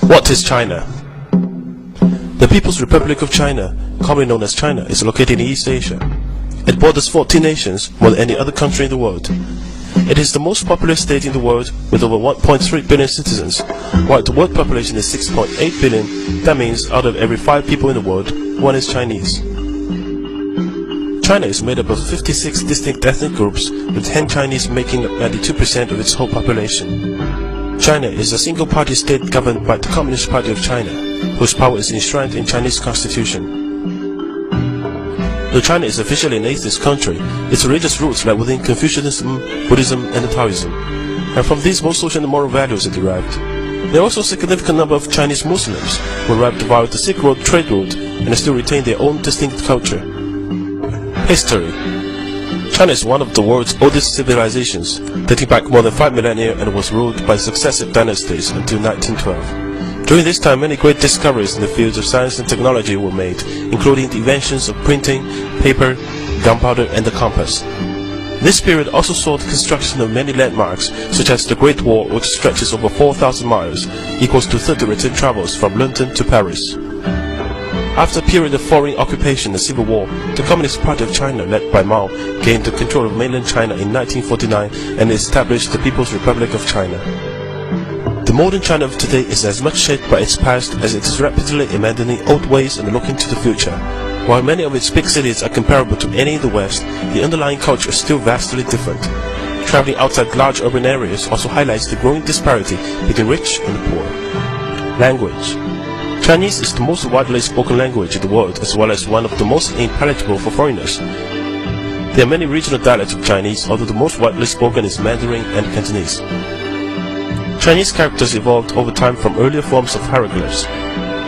What is China? The People's Republic of China, commonly known as China, is located in East Asia. It borders 14 nations, more than any other country in the world. It is the most populous state in the world, with over 1.3 billion citizens. While the world population is 6.8 billion, that means out of every 5 people in the world, 1 is Chinese. China is made up of 56 distinct ethnic groups, with Han Chinese making up 92% of its whole population. China is a single-party state governed by the Communist Party of China, whose power is enshrined in Chinese constitution. Though China is officially an atheist country, its religious roots lie within Confucianism, Buddhism, and Taoism, and from these most social and moral values are derived. There are also a significant number of Chinese Muslims who arrived via the Silk Road trade route and still retain their own distinct culture. History. China is one of the world's oldest civilizations, dating back more than 5 millennia and was ruled by successive dynasties until 1912. During this time, many great discoveries in the fields of science and technology were made, including the inventions of printing, paper, gunpowder, and the compass. This period also saw the construction of many landmarks, such as the Great Wall, which stretches over 4,000 miles, equals to 30 return travels from London to Paris. After a period of foreign occupation and civil war, the Communist Party of China, led by Mao, gained the control of mainland China in 1949 and established the People's Republic of China. The modern China of today is as much shaped by its past as it is rapidly abandoning old ways and looking to the future. While many of its big cities are comparable to any in the West, the underlying culture is still vastly different. Traveling outside large urban areas also highlights the growing disparity between rich and poor. Language. Chinese is the most widely spoken language in the world, as well as one of the most intelligible for foreigners. There are many regional dialects of Chinese, although the most widely spoken is Mandarin and Cantonese. Chinese characters evolved over time from earlier forms of hieroglyphs.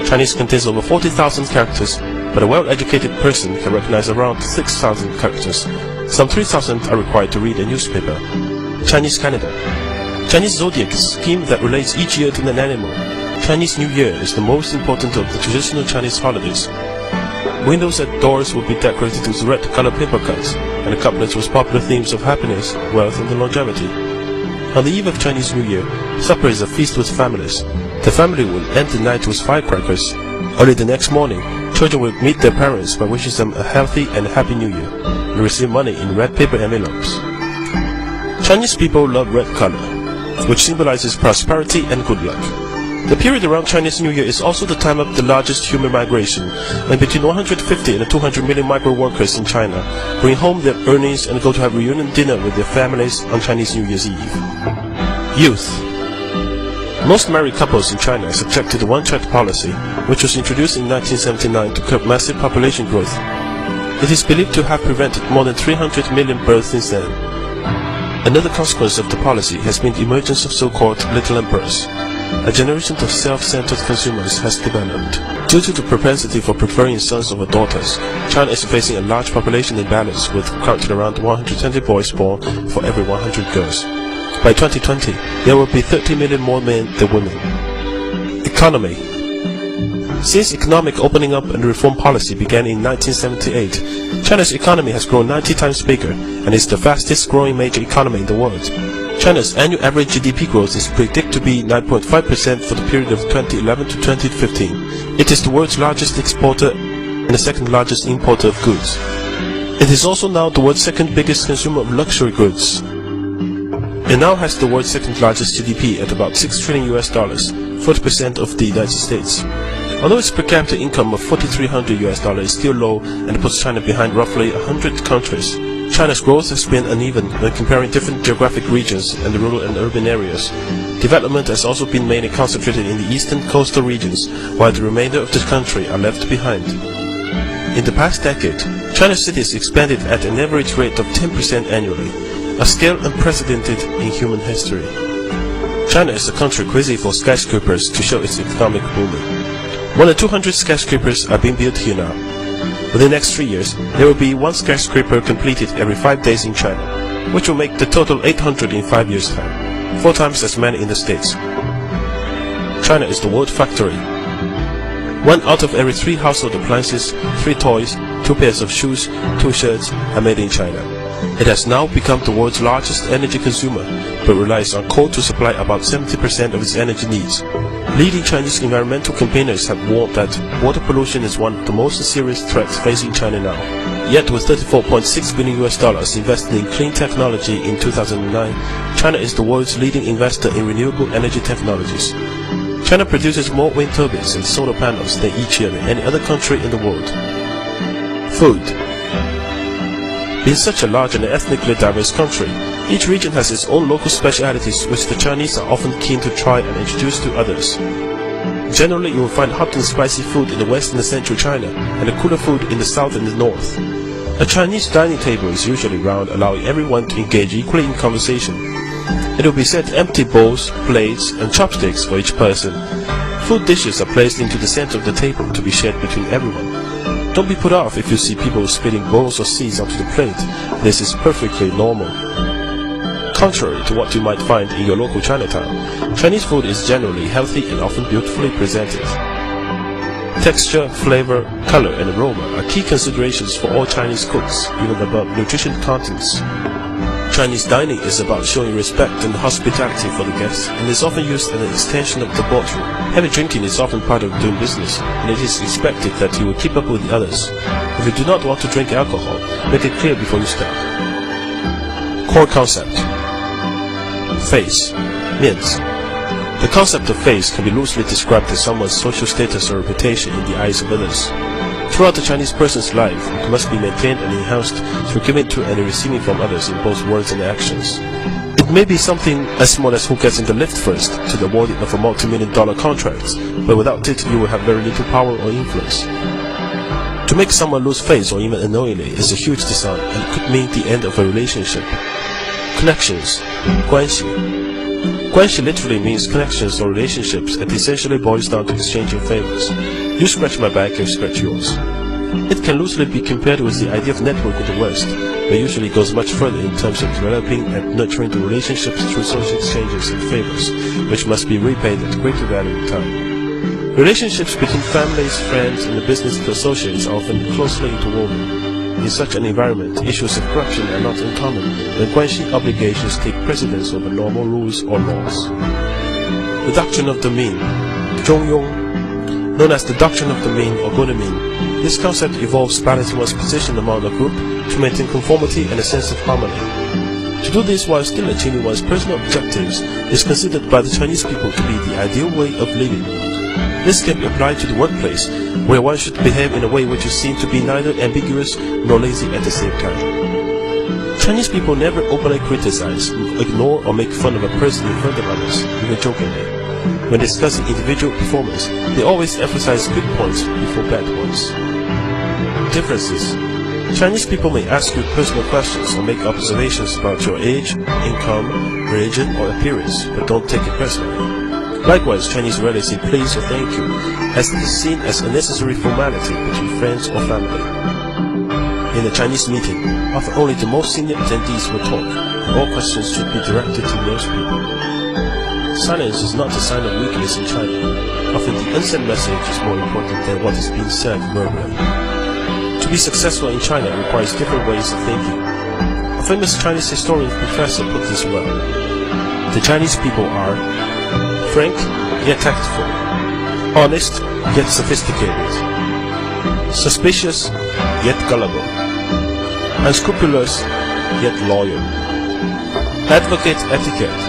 Chinese contains over 40,000 characters, but a well-educated person can recognize around 6,000 characters. Some 3,000 are required to read a newspaper. Chinese calendar. Chinese zodiac is a scheme that relates each year to an animal. Chinese New Year is the most important of the traditional Chinese holidays. Windows and doors will be decorated with red-colored paper cuts, and the couplets with popular themes of happiness, wealth, and longevity. On the eve of Chinese New Year, supper is a feast with families. The family will end the night with firecrackers. Early the next morning, children will meet their parents by wishing them a healthy and happy New Year, and receive money in red paper envelopes. Chinese people love red color, which symbolizes prosperity and good luck. The period around Chinese New Year is also the time of the largest human migration, and between 150 and 200 million migrant workers in China bring home their earnings and go to have reunion dinner with their families on Chinese New Year's Eve. Youth. Most married couples in China are subject to the one-child policy, which was introduced in 1979 to curb massive population growth. It is believed to have prevented more than 300 million births since then. Another consequence of the policy has been the emergence of so-called little emperors. A generation of self-centered consumers has developed. Due to the propensity for preferring sons over daughters, China is facing a large population imbalance, with currently around 120 boys born for every 100 girls. By 2020, there will be 30 million more men than women. Economy. Since economic opening up and reform policy began in 1978, China's economy has grown 90 times bigger and is the fastest growing major economy in the world. China's annual average GDP growth is predicted to be 9.5% for the period of 2011 to 2015. It is the world's largest exporter and the second largest importer of goods. It is also now the world's second biggest consumer of luxury goods. It now has the world's second largest GDP at about $6 trillion, 40% of the United States. Although its per capita income of $4,300 is still low and puts China behind roughly 100 countries, China's growth has been uneven when comparing different geographic regions and the rural and urban areas. Development has also been mainly concentrated in the eastern coastal regions, while the remainder of the country are left behind. In the past decade, China's cities expanded at an average rate of 10% annually, a scale unprecedented in human history. China is a country crazy for skyscrapers to show its economic booming. More than 200 skyscrapers are being built here now. Within the next 3 years, there will be 1 skyscraper completed every 5 days in China, which will make the total 800 in 5 years' time, 4 times as many in the States. China is the world factory. 1 out of every 3 household appliances, 3 toys, 2 pairs of shoes, 2 shirts are made in China. It has now become the world's largest energy consumer, but relies on coal to supply about 70% of its energy needs. Leading Chinese environmental campaigners have warned that water pollution is one of the most serious threats facing China now. Yet with $34.6 billion invested in clean technology in 2009, China is the world's leading investor in renewable energy technologies. China produces more wind turbines and solar panels than each year than any other country in the world. Food. Being such a large and ethnically diverse country, each region has its own local specialities which the Chinese are often keen to try and introduce to others. Generally, you will find hot and spicy food in the west and central China, and the cooler food in the south and the north. A Chinese dining table is usually round, allowing everyone to engage equally in conversation. It will be set empty bowls, plates, and chopsticks for each person. Food dishes are placed into the center of the table to be shared between everyone. Don't be put off if you see people spilling bowls or seeds onto the plate. This is perfectly normal. Contrary to what you might find in your local Chinatown, Chinese food is generally healthy and often beautifully presented. Texture, flavor, color, and aroma are key considerations for all Chinese cooks, even above nutrition contents. Chinese dining is about showing respect and hospitality for the guests, and is often used as an extension of the boardroom. Heavy drinking is often part of doing business, and it is expected that you will keep up with the others. If you do not want to drink alcohol, make it clear before you start. Core concept. Face. 面子. The concept of face can be loosely described as someone's social status or reputation in the eyes of others. Throughout the Chinese person's life, it must be maintained and enhanced through giving to and receiving from others in both words and actions. It may be something as small as who gets in the lift first to the awarding of a multi-million-dollar contract, but without it you will have very little power or influence. To make someone lose face or even unknowingly is a huge dishonor and could mean the end of a relationship. Connections. 关系. 关系 literally means connections or relationships and essentially boils down to exchanging favors. You scratch my back, I scratch yours. It can loosely be compared with the idea of network in the West, but usually goes much further in terms of developing and nurturing the relationships through social exchanges and favors, which must be repaid at greater value in time. Relationships between families, friends, and the business associates are often closely interwoven. In such an environment, issues of corruption are not uncommon, when guanxi obligations take precedence over normal rules or laws. The doctrine of the mean, 中庸, known as the doctrine of the mean or good mean. This concept involves balancing one's position among a group to maintain conformity and a sense of harmony. To do this while still achieving one's personal objectives is considered by the Chinese people to be the ideal way of living. This can be applied to the workplace, where one should behave in a way which is seen to be neither ambiguous nor lazy at the same time. Chinese people never openly criticize, ignore, or make fun of a person in front of others, even jokingly. When discussing individual performance, they always emphasize good points before bad ones. Differences. Chinese people may ask you personal questions or make observations about your age, income, religion, or appearance, but don't take it personally. Likewise, Chinese rarely say please or thank you, as it is seen as a necessary formality between friends or family. In a Chinese meeting, often only the most senior attendees will talk, and all questions should be directed to those people. Silence is not a sign of weakness in China. Often the unsent message is more important than what is being said verbally. To be successful in China requires different ways of thinking. A famous Chinese historian professor put this well. The Chinese people are frank yet tactful, honest yet sophisticated, suspicious yet gullible, unscrupulous yet loyal, advocate etiquette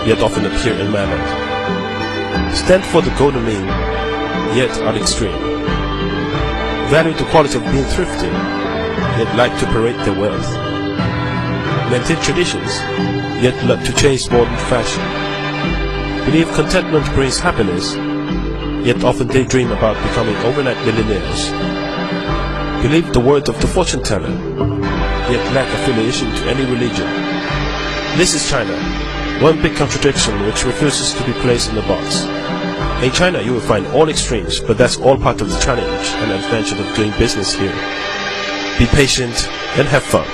yet often appear unmannered, stand for the golden mean yet are extreme, value the quality of being thrifty yet like to parade their wealth, maintain traditions yet love to chase modern fashion, believe contentment brings happiness, yet often daydream about becoming overnight millionaires. Believe the word of the fortune teller, yet lack affiliation to any religion. This is China, one big contradiction which refuses to be placed in a box. In China you will find all extremes, but that's all part of the challenge and adventure of doing business here. Be patient and have fun.